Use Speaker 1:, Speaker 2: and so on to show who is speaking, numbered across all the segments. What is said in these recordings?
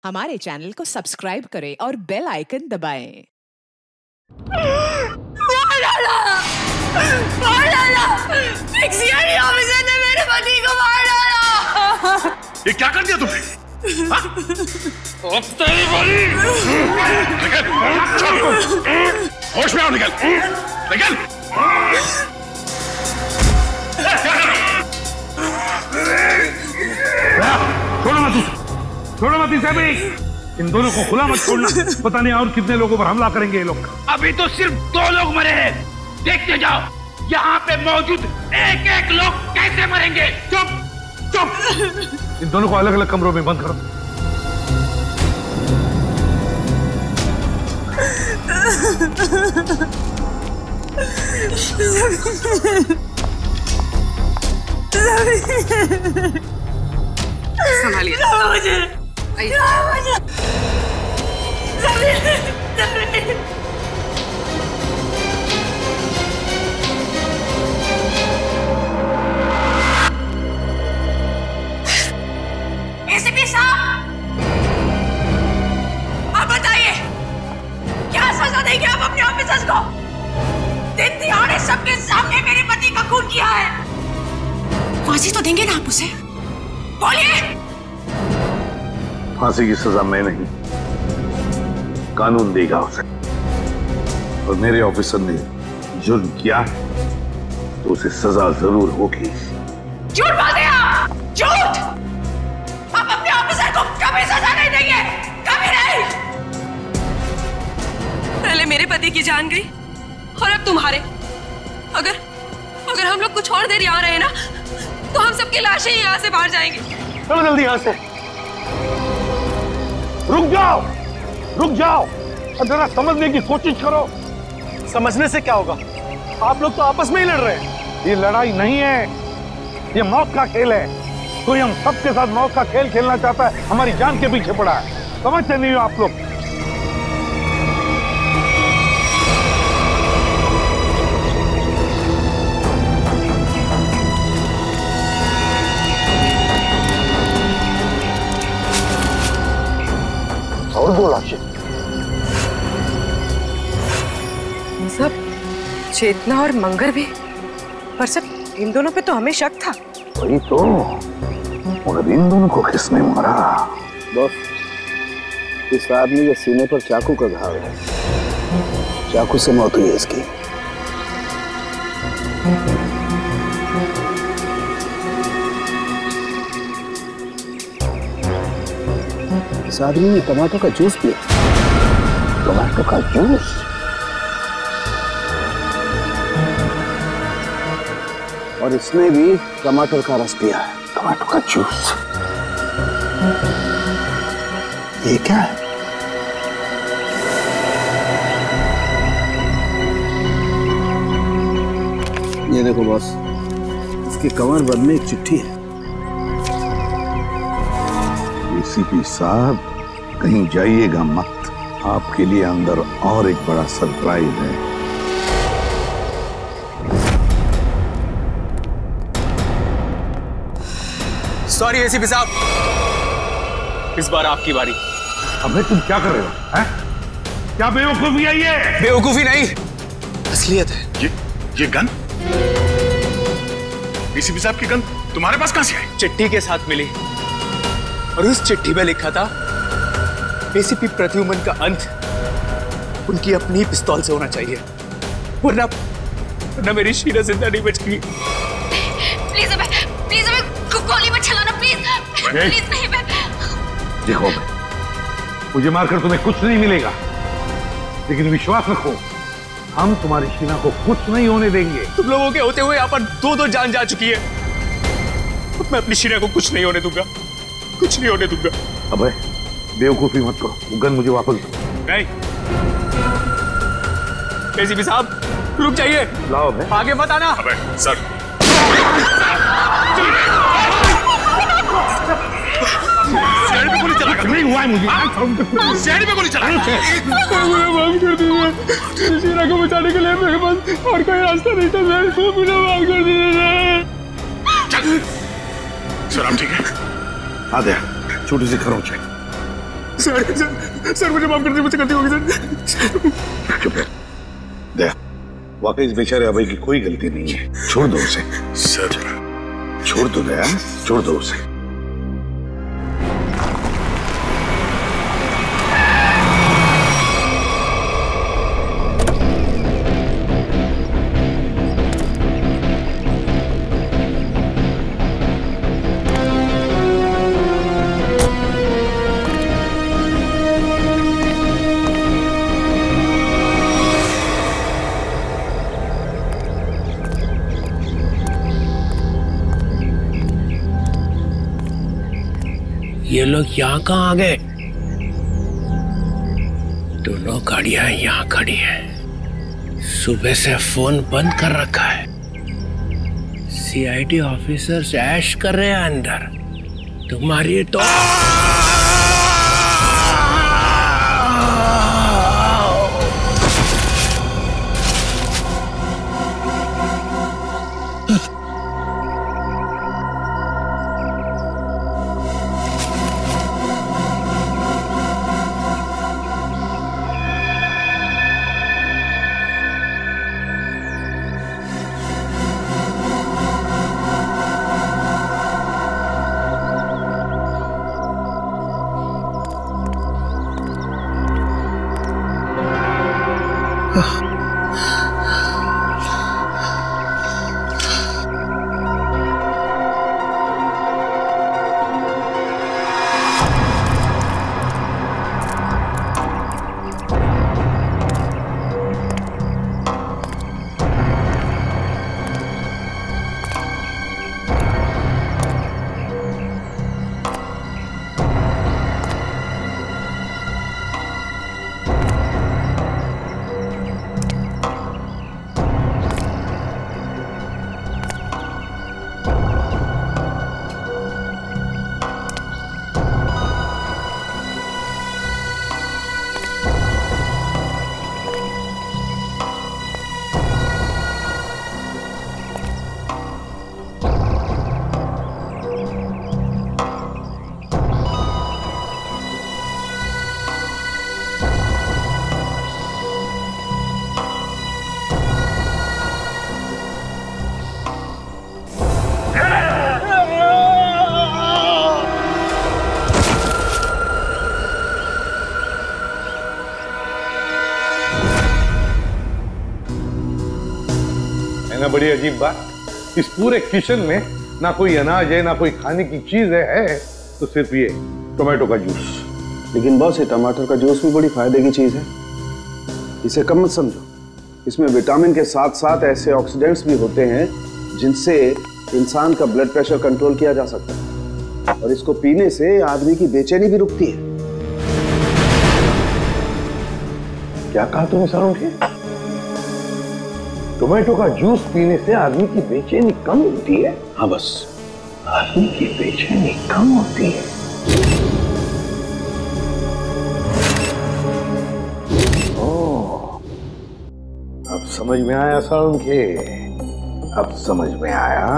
Speaker 1: हमारे चैनल को सब्सक्राइब करें और बेल आइकन दबाएं।
Speaker 2: सिक्योरिटी ऑफिसर ने मेरे पति को मार डाला।
Speaker 3: ये क्या कर दिया तुमने? तेरी बड़ी! निकल! होश में आओ, निकल! निकल! छोड़ो मत उसे! छोड़ो मत इसे भी! इन दोनों को खुला मत छोड़ना। पता नहीं और कितने लोगों पर हमला करेंगे ये लोग।
Speaker 4: अभी तो सिर्फ 2 लोग मरे हैं। देखते जाओ यहाँ पे मौजूद एक एक लोग कैसे मरेंगे।
Speaker 3: चुप! चुप! इन दोनों को अलग अलग कमरों में बंद करो।
Speaker 2: संभालिए। एसीपी साहब, आप बताइए क्या सजा देंगे आप अपने ऑफिसर्स को? दिन दिहाड़े सबके सामने मेरे पति का खून किया है। फांसी तो देंगे ना आप उसे? बोलिए।
Speaker 3: फांसी की सजा मैं नहीं, कानून देगा उसे। और मेरे ऑफिसर ने जुर्म किया तो उसे सजा जरूर होगी।
Speaker 2: झूठ बोलते हैं आप! झूठ! आप अपने ऑफिसर को कभी सजा नहीं देंगे, कभी नहीं। पहले मेरे पति की जान गई और अब तुम्हारे। अगर हम लोग कुछ और देर यहाँ रहे ना तो हम सबकी लाशें ही यहाँ से बाहर जाएंगी।
Speaker 3: चलो जल्दी यहाँ से। रुक जाओ, रुक जाओ और जरा समझने की कोशिश करो।
Speaker 5: समझने से क्या होगा? आप लोग तो आपस में ही लड़ रहे हैं।
Speaker 3: ये लड़ाई नहीं है, ये मौत का खेल है। कोई हम सबके साथ मौत का खेल खेलना चाहता है, हमारी जान के पीछे पड़ा है। समझते नहीं हो आप लोग? और 2 लाशें।
Speaker 6: सब चेतना और मंगर भी, पर सब इन दोनों पे तो हमें शक था।
Speaker 3: वही तो, मगर इन दोनों को किसने मारा?
Speaker 7: बॉस, इस आदमी के सीने पर चाकू का घाव है। चाकू से मौत हुई है इसकी। इस आदमी ने टमाटो का जूस पिया। टमाटो का जूस? और इसने भी टमाटर का रस पिया है।
Speaker 3: टमाटो का जूस?
Speaker 7: ये क्या है? ये देखो बॉस, इसके कमर बंद में एक चिट्ठी है।
Speaker 3: एसीपी साहब, कहीं जाइएगा मत। आपके लिए अंदर और एक बड़ा सरप्राइज है।
Speaker 5: सॉरी एसीपी साहब, इस बार आपकी बारी।
Speaker 3: अबे तुम क्या कर रहे हो? हैं? क्या बेवकूफी है ये?
Speaker 5: बेवकूफी नहीं, असलियत है।
Speaker 3: ये गन? एसीपी साहब की गन तुम्हारे पास कहां से आई?
Speaker 5: चिट्ठी के साथ मिली और उस चिट्ठी में लिखा था एसीपी प्रद्युमन का अंत उनकी अपनी पिस्तौल से होना चाहिए, वरना मेरी शीला जिंदा नहीं बचेगी।
Speaker 2: प्लीज हमें गोली मत चलाना, प्लीज नहीं। मैं
Speaker 3: देखो, मुझे मारकर तुम्हें कुछ नहीं मिलेगा, लेकिन विश्वास रखो, हम तुम्हारी शीला को कुछ नहीं होने देंगे।
Speaker 5: तुम लोगों के होते हुए यहाँ पर 2 जान जा चुकी है। मैं अपनी शीला को कुछ नहीं होने दूंगा, कुछ नहीं होने दूंगा।
Speaker 3: अबे बेवकूफी मत करो, वो गन मुझे वापस दो।
Speaker 5: नहीं एसीपी साहब, रुक जाइए।
Speaker 3: लाओ बे।
Speaker 5: आगे मत आना।
Speaker 3: अबे सर, शहर में गोली चला नहीं हुआ है मुझे। शहर में गोली चला।
Speaker 5: माफ कर दीजिए, शीला को बचाने के लिए मेरे पास और कोई रास्ता नहीं था सर, मुझे माफ कर दीजिए।
Speaker 3: सर आप ठीक है? आ गया, छोटी सी खरोंच है।
Speaker 5: सर मुझे माफ कर दीजिए, मुझसे गलती हो गई सर।
Speaker 3: चुप है दया, वाकई इस बेचारे अभय की कोई गलती नहीं है, छोड़ दो उसे।
Speaker 5: सर
Speaker 3: छोड़ दो दया, छोड़ दो उसे।
Speaker 8: ये लोग यहाँ कहाँ आ गए? दोनों गाड़ियां यहाँ खड़ी हैं। सुबह से फोन बंद कर रखा है। सीआईडी ऑफिसर्स ऐश कर रहे हैं अंदर। तुम्हारी तो
Speaker 3: ना बड़ी अजीब बात, इस पूरे किचन में ना कोई अनाज है ना कोई खाने की चीज है तो सिर्फ ये टोमेटो का जूस।
Speaker 7: लेकिन बॉस, ये टमाटर का जूस भी बड़ी फायदे की चीज है, इसे कम मत समझो। इसमें विटामिन के साथ साथ ऐसे ऑक्सीडेंट्स भी होते हैं जिनसे इंसान का ब्लड प्रेशर कंट्रोल किया जा सकता है, और इसको पीने से आदमी की बेचैनी भी रुकती है।
Speaker 3: क्या कहा तुमने सारुंखे? टोमेटो का जूस पीने से आदमी की बेचैनी कम होती है?
Speaker 7: हाँ बस,
Speaker 3: आदमी की बेचैनी कम होती है। ओह, अब समझ में आया सारुंखे, अब समझ में आया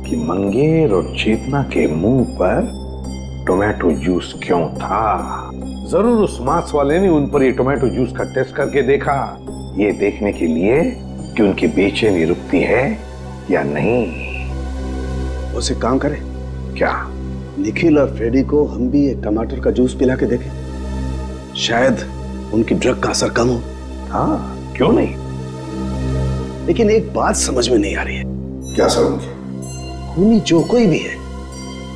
Speaker 3: कि मंगेर और चेतना के मुंह पर टोमेटो जूस क्यों था। जरूर उस मांस वाले ने उन पर ये टोमेटो जूस का टेस्ट करके देखा, ये देखने के लिए कि उनकी बेचैनी रुकती है या नहीं।
Speaker 7: उसे काम करें
Speaker 3: क्या?
Speaker 7: निखिल और फ्रेडी को हम भी एक टमाटर का जूस पिला के देखें, शायद उनकी ड्रग का असर कम हो।
Speaker 3: हाँ, क्यों नहीं।
Speaker 7: लेकिन एक बात समझ में नहीं आ रही है।
Speaker 3: क्या सारुंखे?
Speaker 7: खूनी जो कोई भी है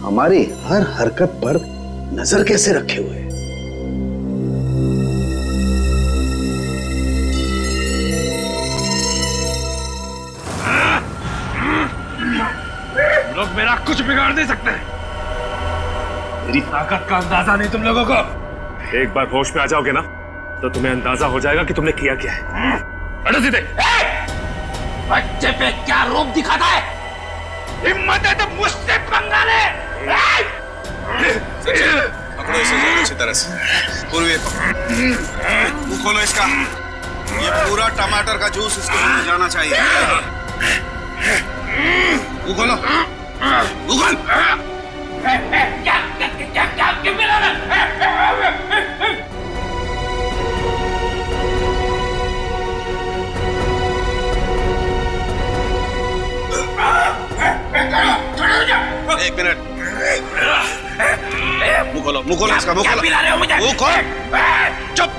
Speaker 7: हमारी हर हरकत पर नजर कैसे रखे हुए है?
Speaker 4: लोग मेरा कुछ बिगाड़ नहीं सकते। मेरी ताकत का अंदाजा नहीं तुम लोगों को।
Speaker 9: एक बार होश में आ जाओगे ना तो तुम्हें अंदाजा हो जाएगा कि तुमने किया क्या है।
Speaker 4: हटो सीधे। बच्चे पे क्या रूप दिखाता है? हिम्मत है तो मुझसे पंगा ले।
Speaker 5: पकड़ो इसे अच्छी तरह से। पूर्वी मुंह खोलो इसका। ये पूरा टमाटर का जूस इसके मुंह में जाना चाहिए। मुंह खोलो। मुंह खोल।
Speaker 4: क्या मिला ना?
Speaker 7: मुंह खोलो इसका, मुंह
Speaker 4: क्या
Speaker 7: खोलो।
Speaker 4: पिला रहे हो मुझे?
Speaker 7: मुंह खोल।
Speaker 4: चुप।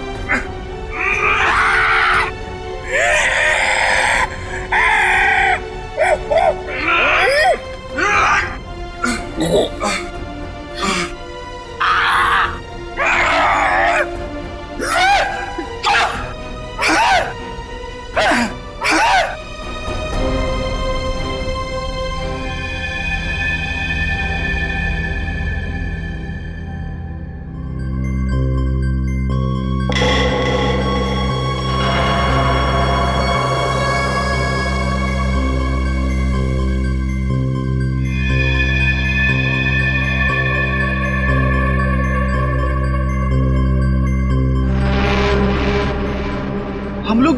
Speaker 5: हम लोग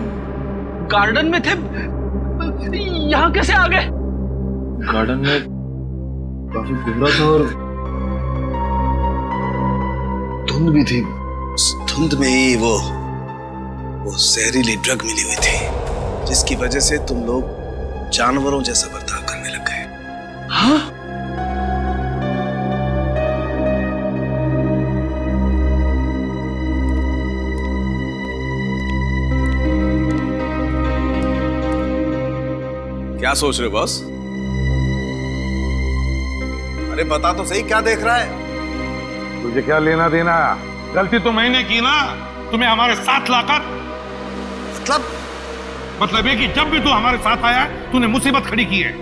Speaker 5: गार्डन में थे, यहाँ कैसे आ गए?
Speaker 10: गार्डन में काफी कोहरा था और
Speaker 7: धुंध भी थी। उस धुंध में ही वो जहरीली ड्रग मिली हुई थी, जिसकी वजह से तुम लोग जानवरों जैसा बर्ताव करने लग गए।
Speaker 5: हाँ?
Speaker 7: क्या सोच रहे हो बॉस? अरे बता तो सही, क्या देख रहा है?
Speaker 3: तुझे क्या लेना देना?
Speaker 9: गलती तो मैंने की ना, तुम्हें हमारे साथ लाकर। मतलब ये कि जब भी तू हमारे साथ आया तूने मुसीबत खड़ी की है।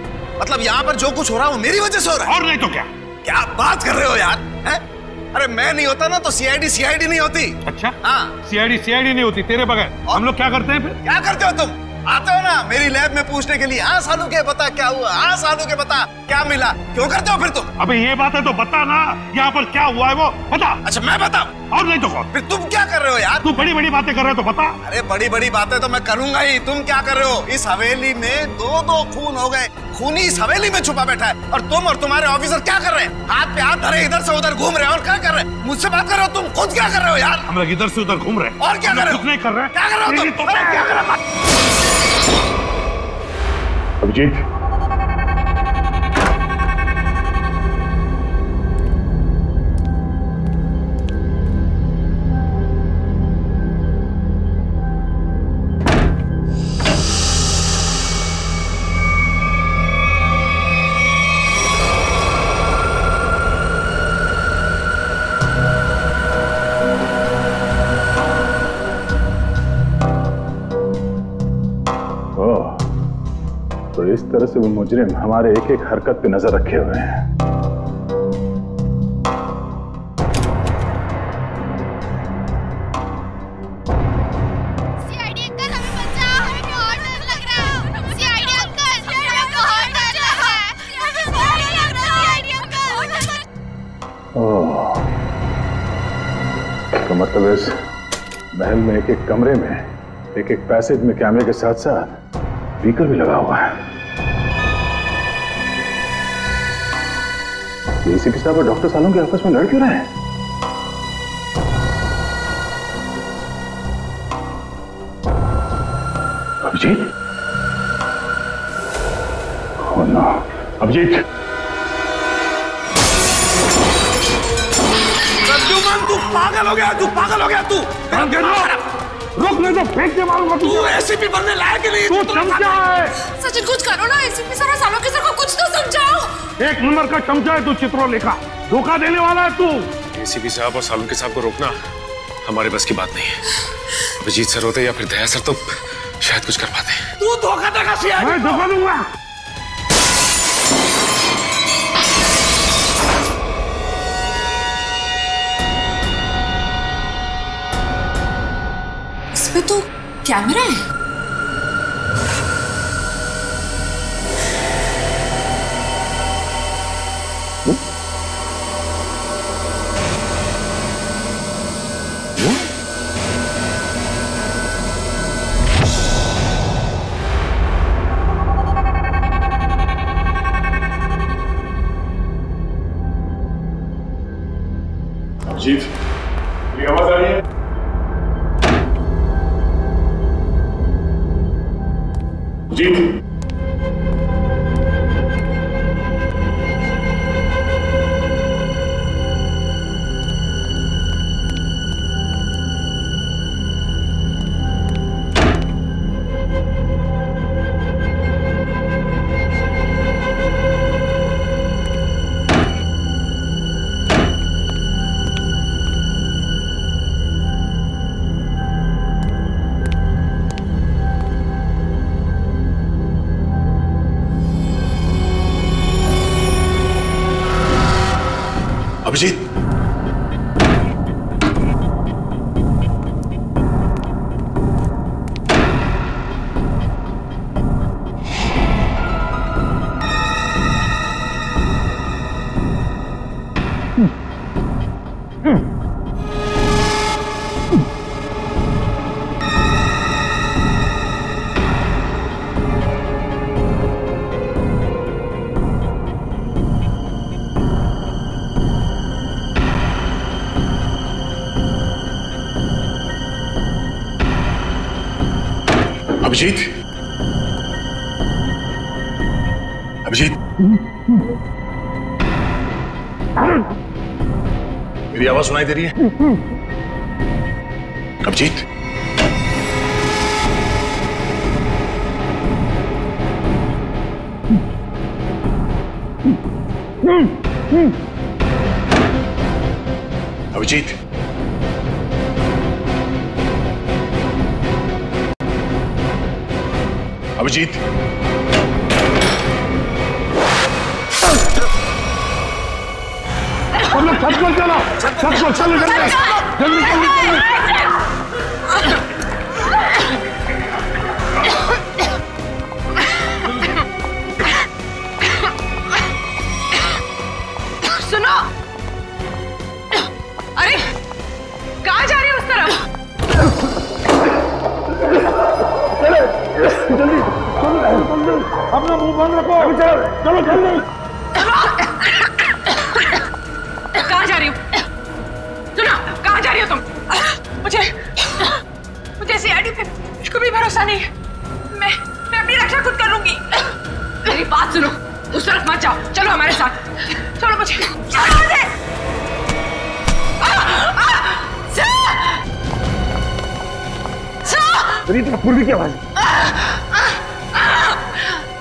Speaker 7: मतलब यहाँ पर जो कुछ हो रहा है वो मेरी वजह से हो रहा है?
Speaker 9: और नहीं तो क्या?
Speaker 7: क्या बात कर रहे हो यार? है? अरे मैं नहीं होता ना तो सीआईडी नहीं होती।
Speaker 9: अच्छा?
Speaker 7: हाँ।
Speaker 9: सीआईडी नहीं होती तेरे बगैर। हम लोग क्या करते हैं फिर?
Speaker 7: क्या करते हो तुम? आते हो ना मेरी लैब में पूछने के लिए, हाँ सालू के बता क्या हुआ, हाँ सालू के बता क्या मिला। क्यों करते हो फिर तुम?
Speaker 9: अबे ये बात है तो बता ना, यहाँ पर क्या हुआ है वो बता।
Speaker 7: अच्छा मैं बताऊं?
Speaker 9: और नहीं तो कौन?
Speaker 7: फिर तुम क्या कर रहे हो यार?
Speaker 9: तू बड़ी बड़ी बातें कर रहे हो तो बता।
Speaker 7: अरे बड़ी बड़ी बातें तो मैं करूंगा ही, तुम क्या कर रहे हो? इस हवेली में दो खून हो गए, खूनी इस हवेली में छुपा बैठा है, और तुम और तुम्हारे ऑफिसर क्या कर रहे हैं? हाथ पे हाथ धरे इधर से उधर घूम रहे हैं। और क्या कर रहे हैं? मुझसे बात कर रहे हो? तुम खुद क्या कर रहे हो यार?
Speaker 9: हम लोग इधर से उधर घूम रहे हैं।
Speaker 7: और क्या कर रहे हो?
Speaker 9: कुछ नहीं कर रहे हैं।
Speaker 7: क्या कर रहे हो तुम? क्या कर रहे हो?
Speaker 3: अभिजीत, तो इस तरह से वो मुजरिम हमारे एक एक हरकत पे नजर रखे हुए हैं।
Speaker 11: सीआईडी अंकल हमें बचाओ, हमें बहुत डर लग रहा है। सीआईडी अंकल हमें बहुत डर लग रहा है। CID uncle.
Speaker 3: ओह, तो मतलब इस महल में एक एक कमरे में एक एक पैसेज में कैमरे के साथ साथ स्पीकर भी लगा हुआ है। एसीपी साहब और डॉक्टर सालों के आपस में लड़ क्यों रहे हैं? अभिजीत? Oh no, Abhijit!
Speaker 7: तू पागल हो गया, तू पागल हो गया, तू
Speaker 9: रुक नहीं तो फेंक के मारूंगा।
Speaker 7: तू एसीपी बनने लायक ही नहीं।
Speaker 9: तू चमचा है।
Speaker 2: सचिन कुछ करो ना, एसीपी सर और सालों के सर को कुछ तो समझाओ।
Speaker 9: एक नंबर का चमचा है तू, चित्रोलेखा। धोखा देने वाला है तू।
Speaker 10: एसीपी साहब और सालुंके साहब को रोकना हमारे बस की बात नहीं है। अभिजीत सर होते या फिर दया सर तो शायद कुछ कर पाते।
Speaker 7: तू धोखा देगा सीआईडी?
Speaker 9: मैं धोखा दूंगा।
Speaker 2: इसमें तो कैमरा है।
Speaker 9: अभिजीत, मेरी आवाज आ रही है? अभिजीत,
Speaker 3: अभिजीत, अभिजीत, मेरी आवाज सुनाई दे रही है? अभिजीत, अभिजीत, अभिजीत, हम लोग छत पर चलो, छत पर चलो, जल्दी जल्दी जल्दी।
Speaker 2: सुनो, अरे कहाँ जा रही हो उस तरफ?
Speaker 3: जल्दी अपना मुंह बंद रखो। चलो जल्दी।
Speaker 2: कहाँ जा रही हो? सुनो, कहाँ जा रही हो तुम? मुझे सीआईडी पे बिल्कुल भी भरोसा नहीं है। मैं अपनी रक्षा खुद कर लूंगी। मेरी बात सुनो, उस तरफ मत जाओ, चलो हमारे साथ। चलो मुझे, चलो मुझे।
Speaker 3: पूर्वी की आवाज।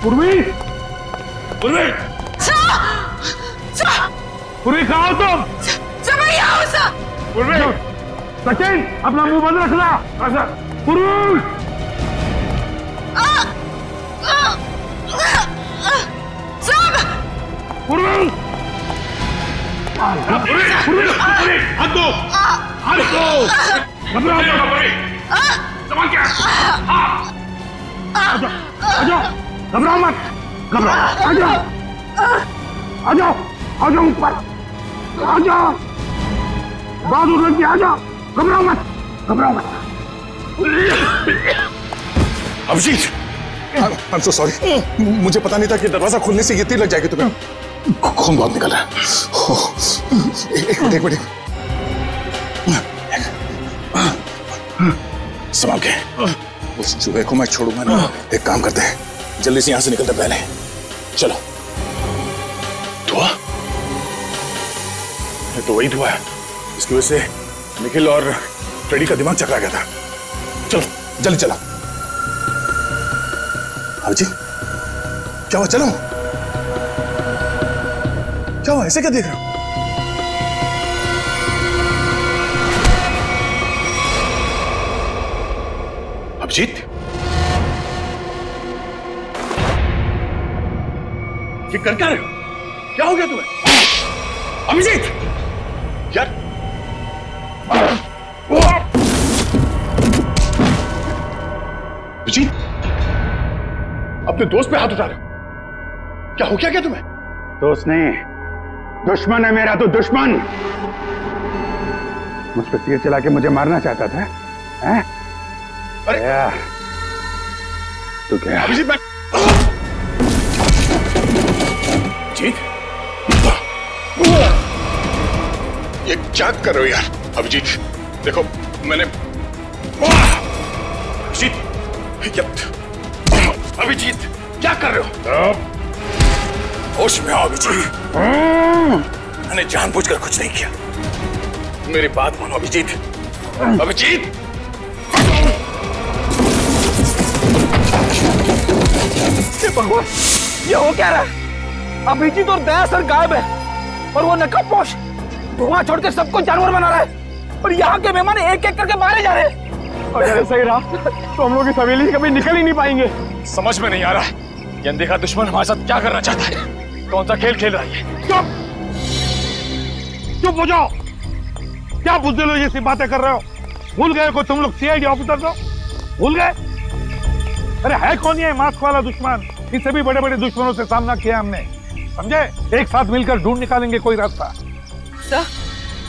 Speaker 3: पूर्वी, पूर्वी, पूर्वी कहाँ हो तुम? पूर्वी, सचिन अपना मुंह बंद रखना। पूर्वी, पूर्वी, पूर्वी, हाथ दो, हाथ दो। घबराओ मत। सवाल क्या? आ जाओ, घबराओ मत, घबराओ, आ जाओ, आ जाओ, आ जाओ ऊपर, आ जाओ, बहादुर लड़की आ जाओ, घबराओ मत, घबराओ मत। अभिजीत, I'm so sorry, मुझे पता नहीं था कि दरवाजा खोलने से ये तीर लग जाएगी तुम्हें। खून बहुत निकल रहा है। एक मिनट, संभाल के। उस चूहे को मैं छोड़ूंगा ना। एक काम करते हैं, जल्दी से यहां से निकलते पहले। चलो। धुआं? ये तो वही धुआं है, इसकी वजह से निखिल और फ्रेडी का दिमाग चकरा गया था। चलो जल्दी चला। अभिजीत, क्या हुआ? चलो। क्या हुआ? ऐसे क्या देख रहे हो? अभिजीत, ये कर क्या रहे हो? क्या हो गया तुम्हें? अभिजीत, यार, अभिजीत, अपने दोस्त पे हाथ उठा रहे हो? क्या हो क्या तुम्हें?
Speaker 7: दोस्त नहीं, दुश्मन है मेरा। तो दुश्मन मुझ पर तीर चला के मुझे मारना चाहता था, हैं?
Speaker 3: अरे
Speaker 7: तो क्या?
Speaker 3: अभिजीत, मैं जीत, ये क्या कर रहे हो यार? अभिजीत, देखो मैंने अभिजीत क्या कर रहे हो? होश में आओ अभिजीत, मैंने जानबूझकर कुछ नहीं किया। मेरी बात मानो अभिजीत। अभिजीत,
Speaker 12: भगवान, ये हो क्या रहा है? अभिजीत और दया सर गायब है और वो नकाबपोश धुआं छोड़ के सबको जानवर बना रहा है और यहाँ के मेहमान एक एक करके मारे जा रहे हैं।
Speaker 9: अगर ऐसा ही रहा तो हम लोग इस हवेली से कभी निकल ही नहीं पाएंगे।
Speaker 10: समझ में नहीं आ रहा है ये अनदेखा दुश्मन हमारे साथ क्या करना चाहता है, कौन सा खेल खेल रहा है।
Speaker 9: चुप, चुप हो जाओ। क्या बुज़दिल हो जैसी बातें कर रहे हो? भूल गए को तुम लोग सीआईडी ऑफिसर हो? भूल गए? अरे है कौन ये मास्क वाला दुश्मन? इससे भी बड़े बड़े दुश्मनों से सामना किया हमने, समझे? एक साथ मिलकर ढूंढ निकालेंगे कोई रास्ता।
Speaker 6: सर,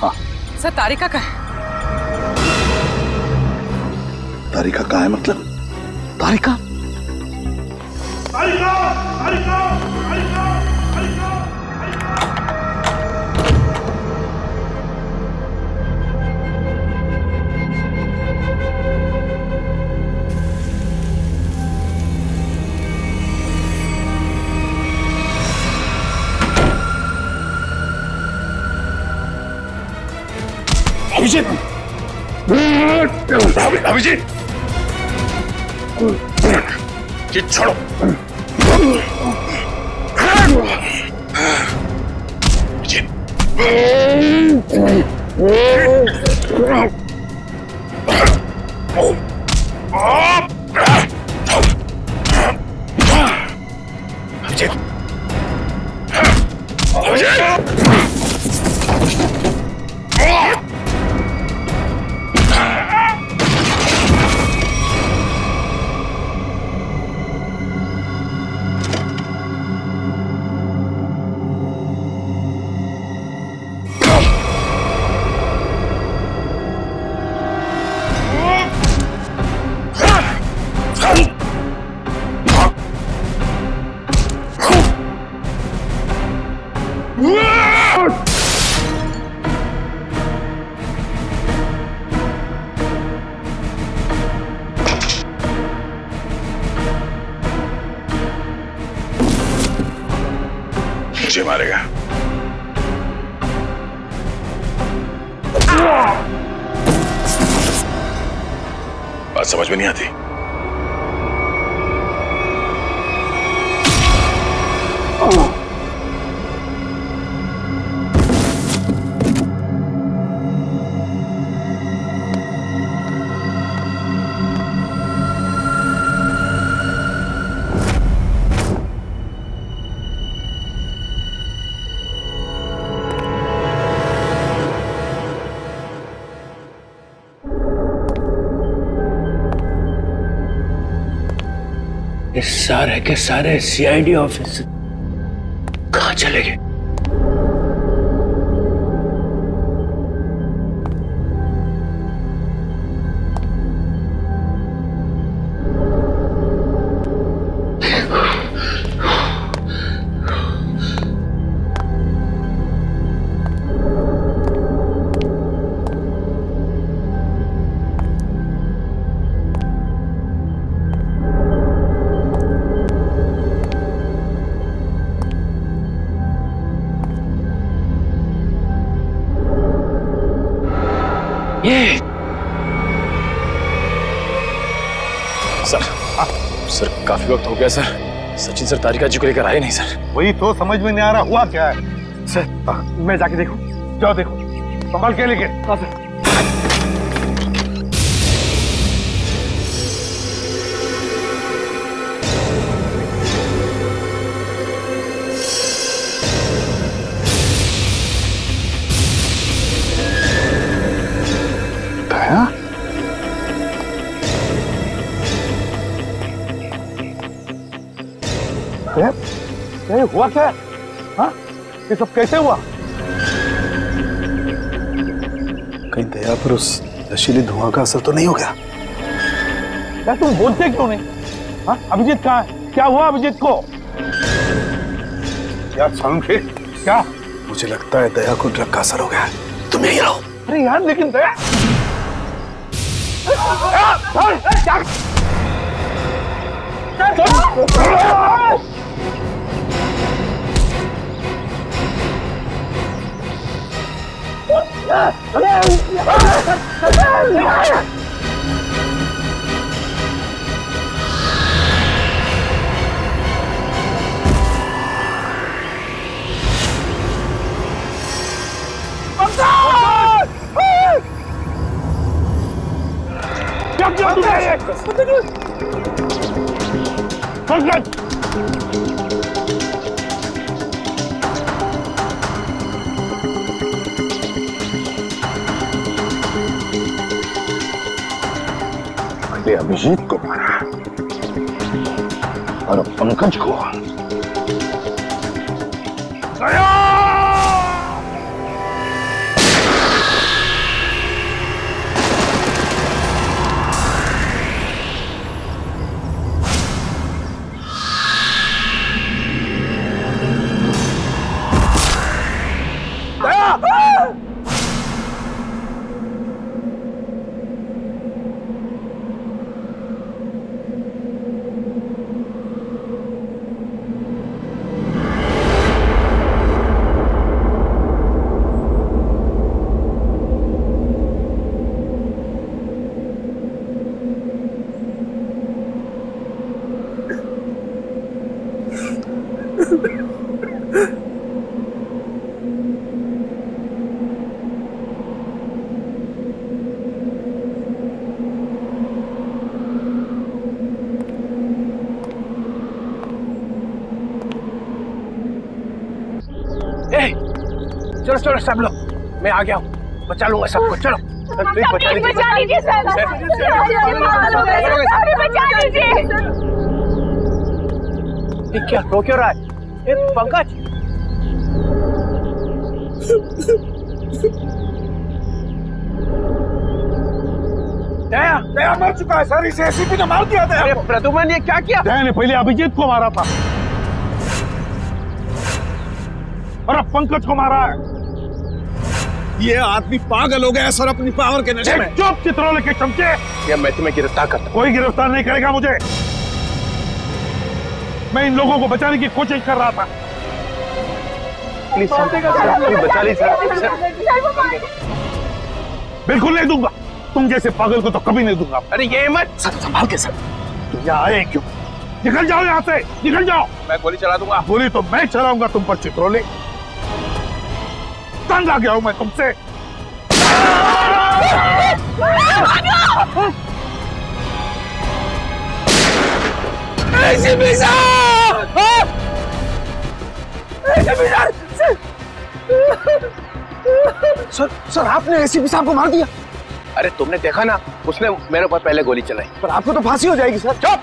Speaker 7: हाँ
Speaker 6: सर, तारिका का है।
Speaker 7: तारिका कहाँ है? मतलब तारिका?
Speaker 9: तारिका, तारिका, तारिका, तारिका।
Speaker 3: अभिजीत, अभिजीत, ये छोड़ो। मुझे मारेगा। बात समझ में नहीं आती।
Speaker 8: ये सारे के सारे सीआईडी ऑफिस कहां चले गए?
Speaker 10: सर काफी वक्त हो गया सर। सचिन सर तारिका जी को लेकर आए नहीं सर।
Speaker 9: वही तो समझ में नहीं आ रहा हुआ क्या है।
Speaker 12: सर मैं जाके देखूं?
Speaker 9: जाओ देखो, संभाल के लेके।
Speaker 12: हाँ सर।
Speaker 9: ये हुआ क्या? हाँ? ये सब कैसे हुआ?
Speaker 7: कहीं दया पर उस नशीली धुआं का असर तो नहीं हो गया?
Speaker 9: यार तुम बोलते क्यों नहीं? हाँ? अभिजीत कहाँ है? क्या हुआ अभिजीत को? यार सालुंखे, क्या?
Speaker 7: मुझे लगता है दया को ड्रग का असर हो गया है। तुम यहीं रहो।
Speaker 9: अरे यार लेकिन दया
Speaker 3: अभिजीत को मारा और पंकज को।
Speaker 12: चलो सब लोग, मैं आ गया हूँ, बचा लूंगा सबको। चलो प्लीज बचा लीजिए सर। ये क्या रो क्यों रहा है? पंकज
Speaker 9: दया मर चुका है सर, इसे एसीपी ने मार दिया था।
Speaker 12: प्रद्युमन ये क्या किया?
Speaker 9: दया ने पहले अभिजीत को मारा था और अब पंकज को मारा है।
Speaker 7: ये आदमी पागल हो गया सर अपनी पावर के नशे में।
Speaker 9: चुप चित्रोले के चमचे।
Speaker 12: या मैं तुम्हें गिरफ्तार करता हूं।
Speaker 9: कोई गिरफ्तार नहीं करेगा मुझे। मैं इन लोगों को बचाने की कोशिश कर रहा था।
Speaker 12: प्लीज बचा लीजिए सर।
Speaker 9: बिल्कुल नहीं दूंगा, तुम जैसे पागल को तो कभी नहीं दूंगा।
Speaker 12: अरे ये मत सर, संभाल के सर।
Speaker 9: तुम यहाँ आए क्यों? निकल जाओ यहाँ से, निकल जाओ।
Speaker 12: मैं गोली चला दूंगा।
Speaker 9: गोली तो मैं चलाऊंगा तुम पर चित्रोले। तंग आ गया हूं मैं तुमसे।
Speaker 7: सर आपने एसीपी साहब को मार दिया।
Speaker 12: अरे तुमने देखा ना, उसने मेरे ऊपर पहले गोली चलाई।
Speaker 7: पर आपको तो फांसी हो जाएगी सर।
Speaker 12: चुप,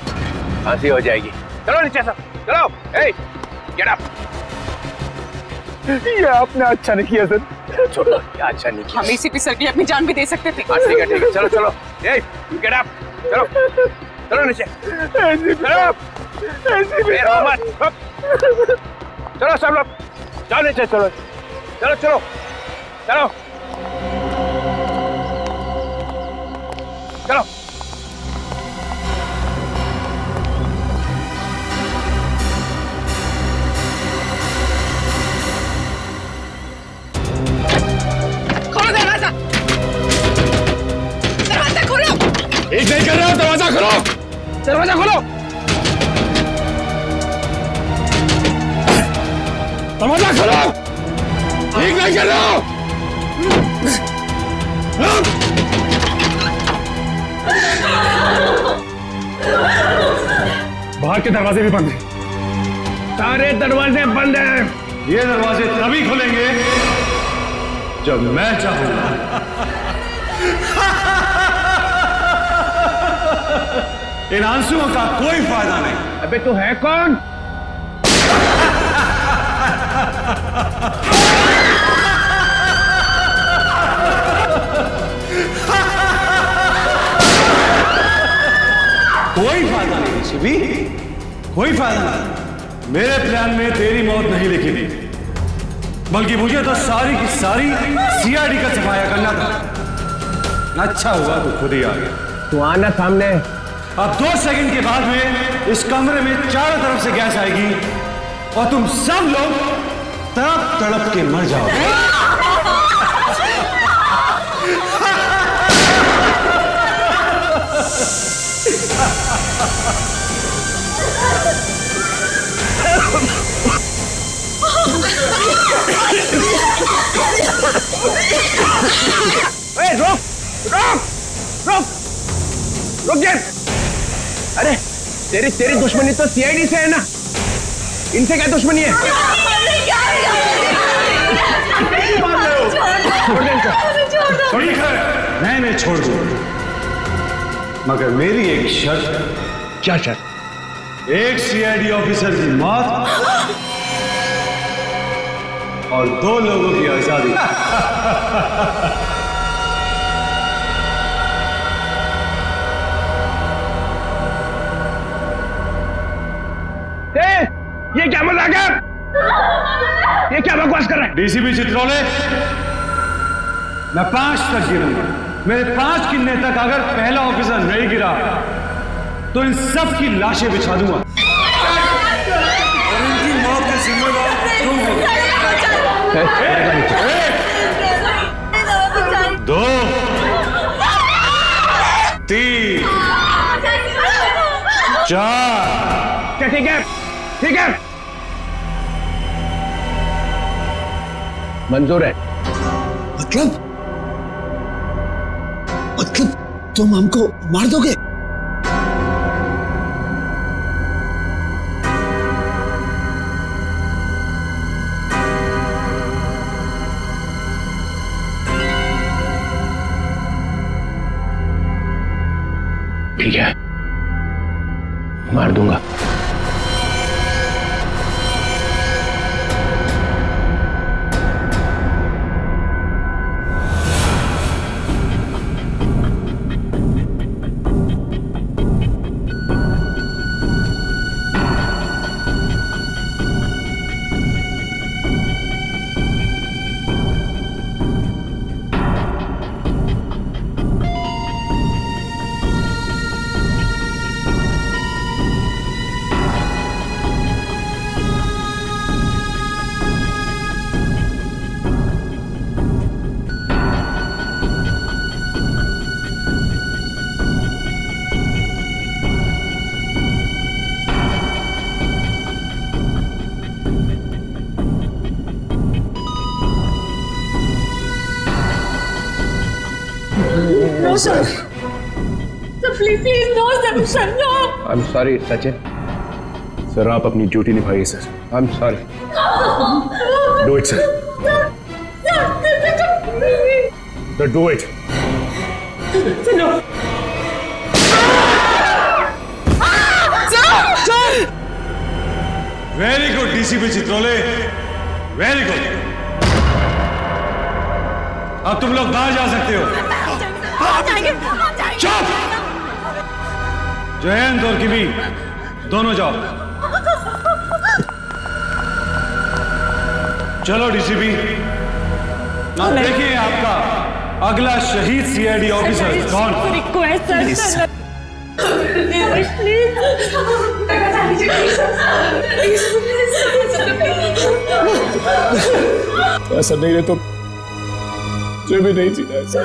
Speaker 12: फांसी हो जाएगी। चलो नीचे सर, चलो। Get up.
Speaker 7: ये आपने अच्छा नहीं किया सर।
Speaker 12: छोड़ो, क्या अच्छा नहीं किया।
Speaker 6: हम एसीपी सर की अपनी जान भी दे सकते थे।
Speaker 12: ठीक है ठीक है, चलो चलो। गेट अप, चलो चलो नीचे। चलो सब लोग चलो नीचे, चलो चलो चलो चलो चलो।
Speaker 2: खोलो दरवाजा, दरवाजा खोलो।
Speaker 12: एक नहीं कर रहा हूं, दरवाजा खोलो, दरवाजा खोलो, दरवाजा खोलो। एक नहीं कर रहा हूं।
Speaker 9: बाहर के दरवाजे भी बंद हैं।
Speaker 12: सारे दरवाजे बंद हैं।
Speaker 9: ये दरवाजे तभी खुलेंगे जब मैं चाहूंगा। इन आंसुओं का कोई फायदा नहीं।
Speaker 12: अबे तू है कौन?
Speaker 9: कोई फायदा नहीं शिवी, कोई फायदा नहीं। मेरे प्लान में तेरी मौत नहीं लिखी थी, बल्कि मुझे तो सारी की सारी सीआईडी का सफाया करना था। अच्छा हुआ तू खुद ही आ गया।
Speaker 12: तू आना सामने।
Speaker 9: अब 2 सेकंड के बाद में इस कमरे में चारों तरफ से गैस आएगी और तुम सब लोग तड़प तड़प के मर जाओगे।
Speaker 12: रुक रुक रुक रुक जा। अरे तेरी दुश्मनी तो सीआईडी से है ना, इनसे क्या दुश्मनी है?
Speaker 9: मैं छोड़ दूं, मगर मेरी एक शर्त।
Speaker 12: क्या शर्त?
Speaker 9: एक सीआईडी ऑफिसर की मौत और 2 लोगों की आजादी।
Speaker 12: ये क्या मजाक है? ये क्या बकवास कर रहा है?
Speaker 9: डीसीपी चित्रोले, मैं 5 तक गिरूंगा। मेरे 5 गिनने तक अगर पहला ऑफिसर नहीं गिरा तो इन सब की लाशें बिछा दूंगा और इनकी मौत के जिम्मेदार तुम हो। 2 3 4।
Speaker 12: ठीक है ठीक है, मंजूर है।
Speaker 7: मतलब तुम हमको मार दोगे?
Speaker 8: ठीक है, मार दूंगा।
Speaker 2: No, sir. Sir, please, no, sir, no.
Speaker 8: I'm sorry, Sachin. Sir, आप अपनी ड्यूटी निभाइए sir. I'm sorry. Do it, sir. Sir, do it.
Speaker 2: No.
Speaker 13: Sir! Very good, DCP Chitrole. Very good. अब तुम लोग बाहर जा सकते हो। चुप! जयंत और किमी दोनों जाओ। चलो डीसीपी, अब देखिए आपका अगला शहीद सीआईडी ऑफिसर कौन।
Speaker 2: रिक्वेस्ट सर,
Speaker 8: ऐसा नहीं है तो मुझे भी नहीं जीना है सर।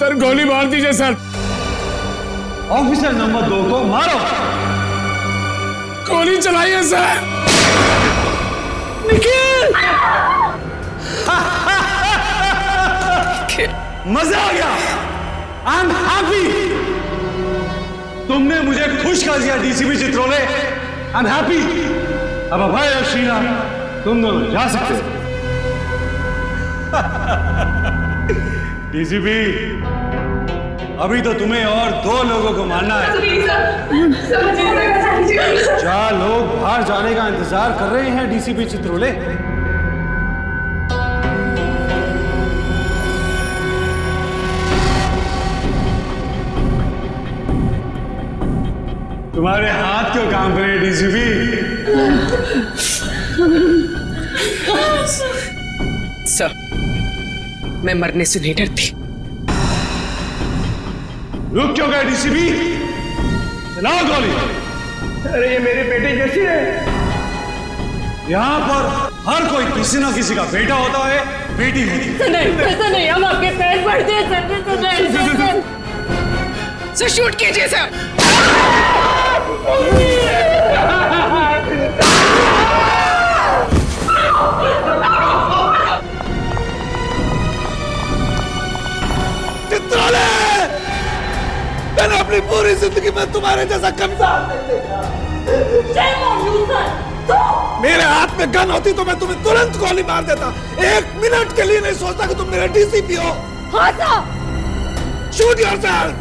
Speaker 8: सर, गोली मार दीजिए सर।
Speaker 13: ऑफिसर नंबर 2 को मारो।
Speaker 8: गोली चलाइए सर।
Speaker 13: निखिल! मजा आ गया। I am happy. तुमने मुझे खुश कर दिया DCP Chitrole. I am happy. अब अभय और शीना तुम दोनों जा सकते हो। डीसीपी, अभी तो तुम्हें और 2 लोगों को मारना है। 4 लोग बाहर जाने का इंतजार कर रहे हैं डीसीपी चित्रोले। तुम्हारे हाथ क्यों काम करे डीसीपी?
Speaker 6: सर, मैं मरने से नहीं डरती।
Speaker 13: रुक क्यों गए डीसीपी? चलाओ गोली।
Speaker 12: अरे ये मेरी बेटी जैसी है।
Speaker 13: यहाँ पर हर कोई किसी ना किसी का बेटा होता है, बेटी होती है।
Speaker 2: नहीं, ऐसा नहीं, हम आपके पैर पड़ते हैं सर।
Speaker 6: सर, शूट कीजिए सर।
Speaker 12: चित्रोले, मैंने अपनी पूरी जिंदगी में तुम्हारे जैसा कमजोर नहीं देखा। मेरे हाथ में गन होती तो मैं तुम्हें तुरंत गोली मार देता। 1 मिनट के लिए नहीं सोचता कि तुम मेरे डीसीपी हो।
Speaker 2: हाँ सर।
Speaker 12: Shoot yourself.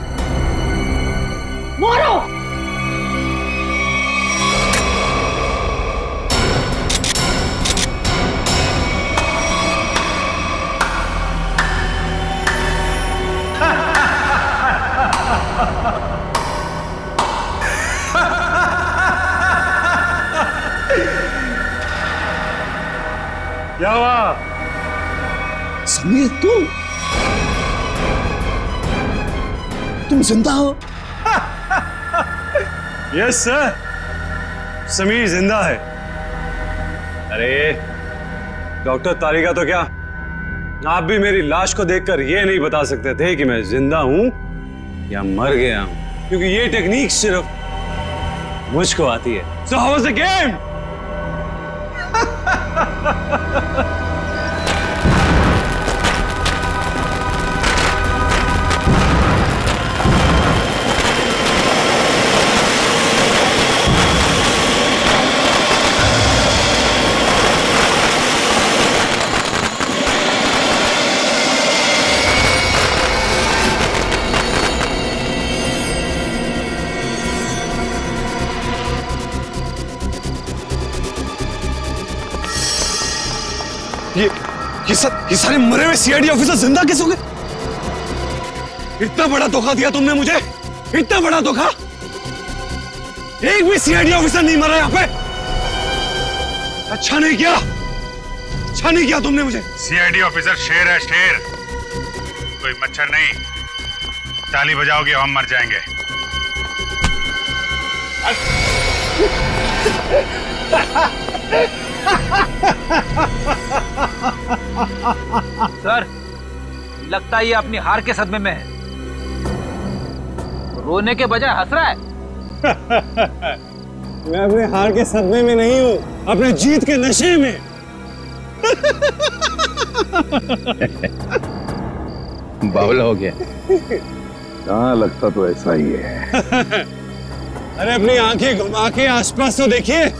Speaker 2: मारो।
Speaker 13: क्या हुआ?
Speaker 12: समीर, तुम जिंदा हो?
Speaker 13: यस सर, समीर जिंदा है। अरे डॉक्टर तारिका तो क्या, आप भी मेरी लाश को देखकर ये नहीं बता सकते थे कि मैं जिंदा हूं या मर गया हूं, क्योंकि ये टेक्निक सिर्फ मुझको आती है। So how was the game? ये सारे मरे हुए सीआईडी ऑफिसर जिंदा कैसे हो गए? इतना बड़ा धोखा दिया तुमने मुझे, इतना बड़ा धोखा। एक भी सीआईडी ऑफिसर नहीं मरा यहाँ पे। अच्छा नहीं किया, अच्छा नहीं किया तुमने मुझे।
Speaker 9: सीआईडी ऑफिसर शेर है, शेर, कोई मच्छर नहीं। ताली बजाओगे हम मर जाएंगे।
Speaker 12: सर, लगता है ये अपनी हार के सदमे में है। रोने के बजाय हंस रहा है।
Speaker 13: मैं अपने हार के सदमे में नहीं हूँ, अपने जीत के नशे में।
Speaker 8: बावला हो गया।
Speaker 3: हाँ, लगता तो ऐसा ही है।
Speaker 13: अरे अपनी आंखें घुमा के आसपास तो देखिए।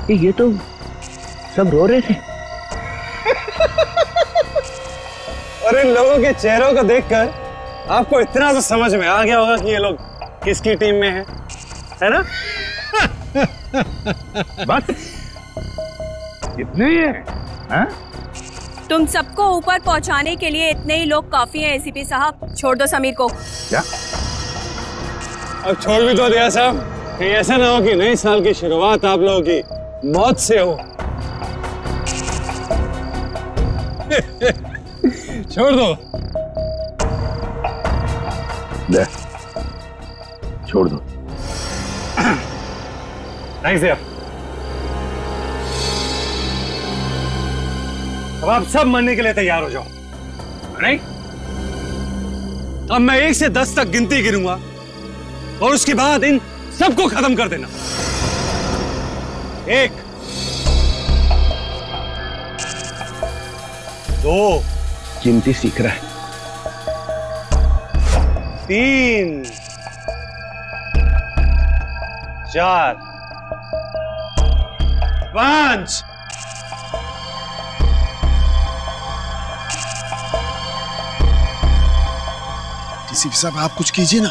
Speaker 12: ये तो सब रो रहे थे।
Speaker 13: और इन लोगों के चेहरों को देखकर आपको इतना तो समझ में आ गया होगा कि ये लोग किसकी टीम में हैं, है ना?
Speaker 9: बस इतने ही है? हाँ?
Speaker 14: तुम सबको ऊपर पहुंचाने के लिए इतने ही लोग काफी हैं एसीपी साहब। छोड़ दो समीर को।
Speaker 9: क्या?
Speaker 13: अब छोड़ भी तो दिया साहब, कहीं ऐसा ना हो कि नए साल की शुरुआत आप लोगों की मौत से हो। छोड़ दो।
Speaker 3: दे, छोड़ दो।
Speaker 13: थैंक्स यार। अब आप सब मरने के लिए तैयार हो जाओ। नहीं? अब मैं 1 से 10 तक गिनती गिनूंगा और उसके बाद इन सबको खत्म कर देना। 1, 2,
Speaker 8: गिनती सीख रहा है।
Speaker 13: 3, 4, 5।
Speaker 7: डीसीपी साहब, आप कुछ कीजिए ना।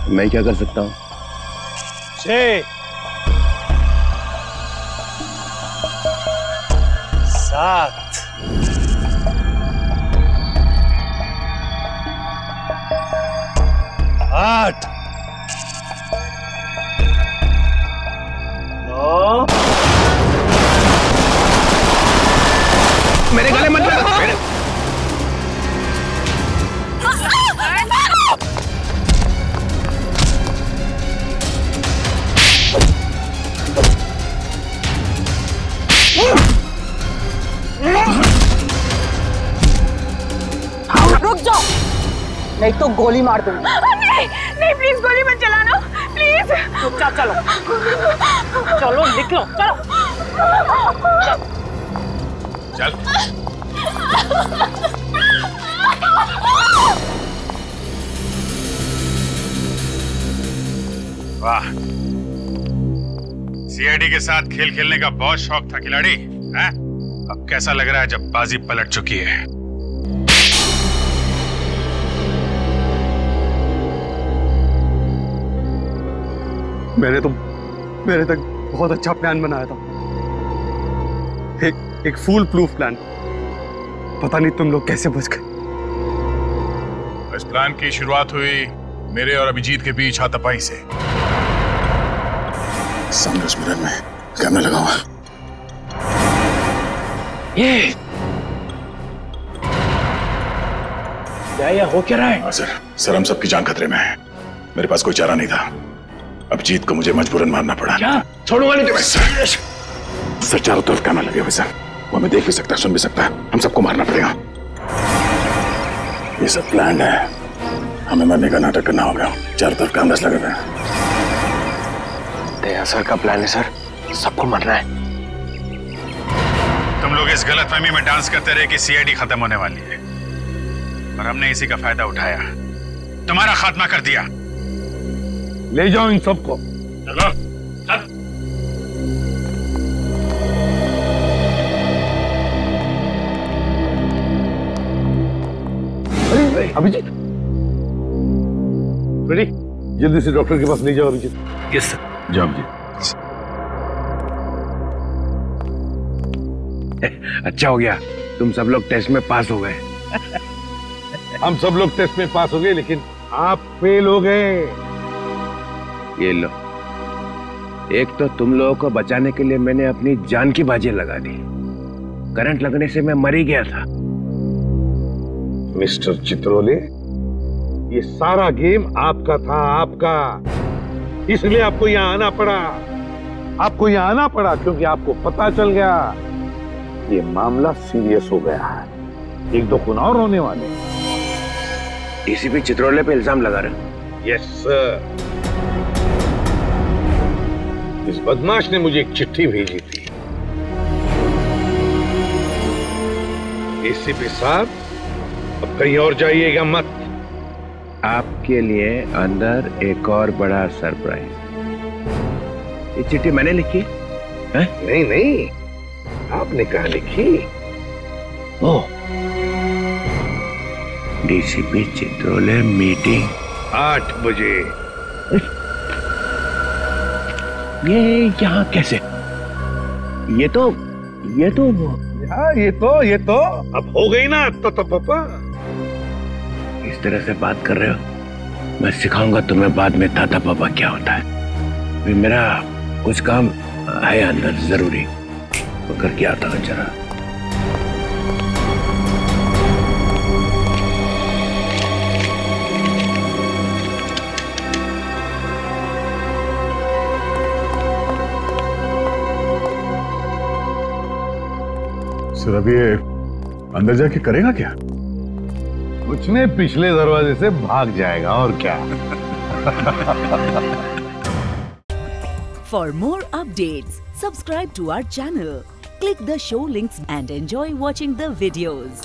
Speaker 8: मैं क्या कर सकता हूँ?
Speaker 13: 6, 7, 8, 9।
Speaker 8: मेरे गले मत लगा।
Speaker 2: रुक जाओ, नहीं तो गोली मार दूंगी।
Speaker 14: नहीं नहीं, प्लीज गोली मत चलाना, प्लीज।
Speaker 2: चुपचाप चलो, चलो निकलो, चलो।
Speaker 9: चल। वाह, सीआईडी के साथ खेल खेलने का बहुत शौक था खिलाड़ी, हैं? अब कैसा लग रहा है जब बाजी पलट चुकी है?
Speaker 13: मैंने तक बहुत अच्छा प्लान बनाया था, एक फूल प्रूफ प्लान। पता नहीं तुम लोग कैसे बच गए।
Speaker 9: इस प्लान की शुरुआत हुई मेरे और अभिजीत के बीच हाथापाई से।
Speaker 7: सामने उस मिरर में कैमरा लगा हुआ है।
Speaker 12: ये क्या हो क्या रहा है?
Speaker 3: सर हम सबकी जान खतरे में है। मेरे पास कोई चारा नहीं था। अभिजीत को मुझे मजबूरन मारना पड़ा।
Speaker 12: क्या? छोड़ूंगा नहीं तुम्हें।
Speaker 3: सर चारों तरफ कैमरा लगे हुए सर, वो हमें देख भी सकता है, सुन भी सकता है। हम सबको मारना पड़ेगा। ये सब प्लान है, हमें मरने का नाटक करना होगा। चारों तरफ कैमरास लगे हुए हैं।
Speaker 8: दया सर का प्लान है सर, सबको मरना है।
Speaker 9: तुम लोग इस गलतफहमी में डांस करते रहे कि सीआईडी खत्म होने वाली है, और हमने इसी का फायदा उठाया, तुम्हारा खात्मा कर दिया। ले जाओ इन सबको। चलो चल।
Speaker 3: जाइए। अभिजीत, रेडी? जल्दी से डॉक्टर के पास ले जाओ अभिजीत।
Speaker 10: Yes sir.
Speaker 3: जाओ अभिजीत।
Speaker 8: अच्छा हो गया, तुम सब लोग टेस्ट में पास हो गए।
Speaker 3: हम सब लोग टेस्ट में पास हो गए, लेकिन आप फेल हो गए।
Speaker 8: ये लो, एक तो तुम लोगों को बचाने के लिए मैंने अपनी जान की बाजी लगा दी। करंट लगने से मैं मर ही गया था।
Speaker 3: मिस्टर चित्रोले, ये सारा गेम आपका था, आपका। इसलिए आपको यहाँ आना पड़ा। आपको यहाँ आना पड़ा क्योंकि आपको पता चल गया ये मामला सीरियस हो गया है। एक दो खून और होने वाले।
Speaker 8: डीसीपी चित्रोले पे इल्जाम लगा रहे?
Speaker 3: Yes sir. इस बदमाश ने मुझे एक चिट्ठी भेजी थी। एसीपी साहब, अब कहीं और जाइएगा मत।
Speaker 8: आपके लिए अंदर एक और बड़ा सरप्राइज। ये चिट्ठी मैंने लिखी है?
Speaker 3: नहीं नहीं, आपने कहा लिखी?
Speaker 8: ओह, डीसीपी चित्रोले मीटिंग
Speaker 3: 8 बजे।
Speaker 8: ये यहाँ कैसे? ये तो
Speaker 3: ये तो अब हो गई ना तो पापा।
Speaker 8: इस तरह से बात कर रहे हो? मैं सिखाऊंगा तुम्हें बाद में ताता पापा क्या होता है। अभी मेरा कुछ काम है अंदर जरूरी, वो करके आता हूँ जरा।
Speaker 9: सर, अब ये अंदर जाके करेगा क्या?
Speaker 3: कुछ नहीं, पिछले दरवाजे से भाग जाएगा और क्या।
Speaker 1: For more updates, subscribe to our channel, click the show links and enjoy watching the videos.